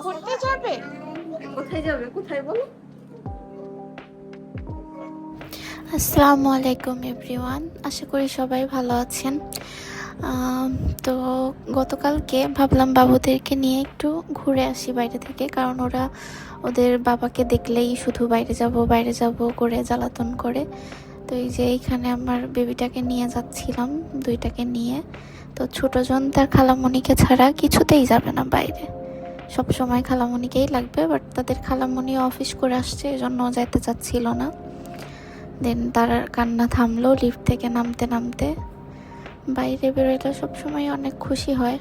ঘুরতে যাবে? কোথায় যাবে? কোথায় বলো? আসসালামু আলাইকুম এভরিওয়ান, আশা করি সবাই ভালো আছেন। তো গতকালকে ভাবলাম বাবুদেরকে নিয়ে একটু ঘুরে আসি বাইরে থেকে, কারণ ওরা ওদের বাবাকে দেখলেই শুধু বাইরে যাব করে জ্বালাতন করে। তো এই যে এইখানে আমার বেবিটাকে নিয়ে যাচ্ছিলাম, দুইটাকে নিয়ে। তো ছোটজন তার খালামণিকে ছাড়া কিছুতেই যাবে না বাইরে, সব সময় খালামণিকেই লাগবে। বাট তাদের খালামণি অফিস করে আসছে, এজন্য যাইতে চাচ্ছিল না। দেন তার কান্না থামলো লিফট থেকে নামতে নামতে। বাইরে বেরোলে সবসময় অনেক খুশি হয়।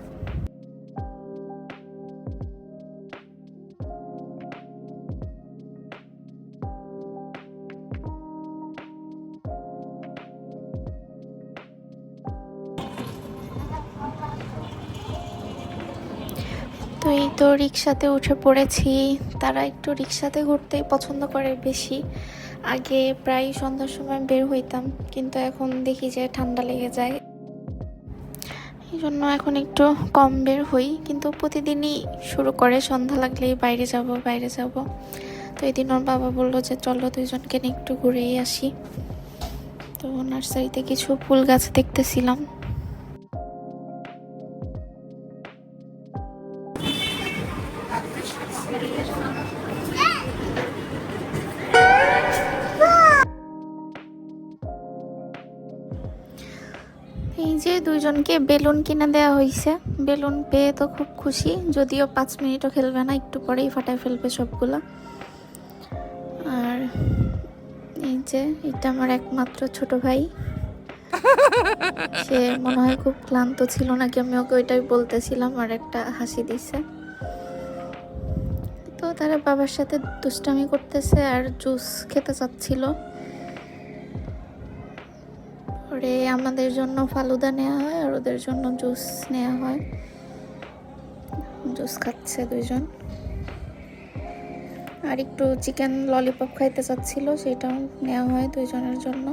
তো এই তো রিক্সাতে উঠে পড়েছি। তারা একটু রিক্সাতে ঘুরতেই পছন্দ করে বেশি। আগে প্রায় সন্ধ্যার সময় বের হইতাম, কিন্তু এখন দেখি যে ঠান্ডা লেগে যায়, এই জন্য এখন একটু কম বের হই। কিন্তু প্রতিদিনই শুরু করে সন্ধ্যা লাগলেই বাইরে যাব। তো এই দিন ওর বাবা বললো যে চলো দুইজনকে নিয়ে একটু ঘুরেই আসি। তো নার্সারিতে কিছু ফুল গাছ দেখতেছিলাম। এই যে দুইজনকে বেলুন কিনে দেওয়া হয়েছে। বেলুন পেয়ে তো খুব খুশি, যদিও 5 মিনিটও খেলবে না, একটু পরেই ফাটায় ফেলবে সবগুলা। আর এই যে এটা আমার একমাত্র ছোট ভাই, সে মনে হয় খুব ক্লান্ত ছিল নাকি, আমি ওকে ওইটাই বলতেছিলাম, আর একটা হাসি দিছে। তো তারা বাবার সাথে দুষ্টামি করতেছে আর জুস খেতে চাচ্ছিল। পরে আমাদের জন্য ফালুদা নেওয়া হয় আর ওদের জন্য জুস নেওয়া হয়। জুস খাচ্ছে দুইজন। আর একটু চিকেন ললিপপ খাইতে চাচ্ছিল, সেটাও নেওয়া হয় দুইজনের জন্য।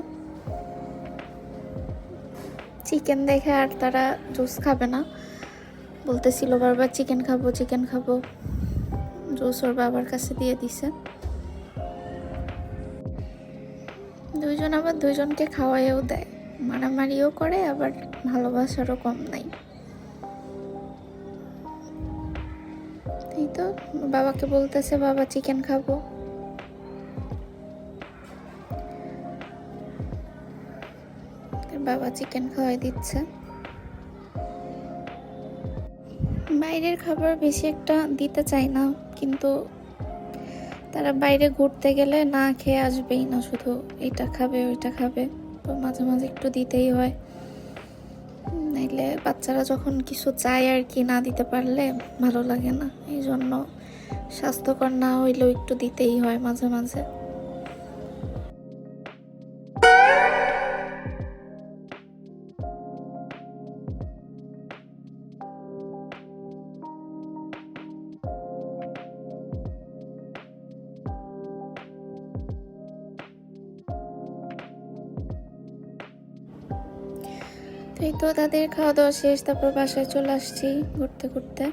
চিকেন দেখে আর তারা জুস খাবে না, বলতেছিল বারবার চিকেন খাবো। জুস ওর বাবার কাছে দিয়ে দিছে। দুইজন আবার দুইজনকে খাওয়াইও দেয়, মারামারিও করে, আবার ভালোবাসারও কম নাই। এই তো বাবাকে বলতেছে বাবা চিকেন খাবো। বাবা চিকেন খাওয়াই দিচ্ছে। বাইরের খাবার বেশি একটা দিতে চাই না, কিন্তু তারা বাইরে ঘুরতে গেলে না খেয়ে আসবেই না, শুধু এটা খাবে ওইটা খাবে। তো মাঝে মাঝে একটু দিতেই হয়, নাইলে বাচ্চারা যখন কিছু চায় আর কি, না দিতে পারলে ভালো লাগে না। এই জন্য স্বাস্থ্যকর না হইলেও একটু দিতেই হয় মাঝে মাঝে। তো এই তো তাদের খাওয়া দাওয়া শেষ, তারপর বাসায় চলে আসছি ঘুরতে ঘুরতে।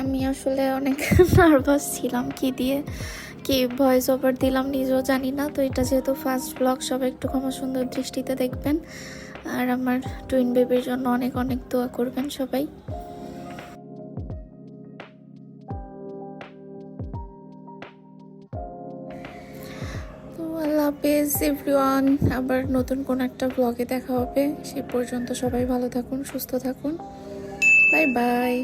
আমি আসলে অনেক নার্ভাস ছিলাম, কি দিয়ে কি ভয়েস ওভার দিলাম নিজেও জানি না। তো এটা যেহেতু ফার্স্ট ব্লগ, সবাই একটু ক্ষমা সুন্দর দৃষ্টিতে দেখবেন। আর আমার টুইন বেবির জন্য অনেক অনেক দোয়া করবেন সবাই। তো আল্লাহ হাফেজ এভরিওয়ান, আবার নতুন কোন একটা ব্লগে দেখা হবে। সেই পর্যন্ত সবাই ভালো থাকুন, সুস্থ থাকুন। Bye bye.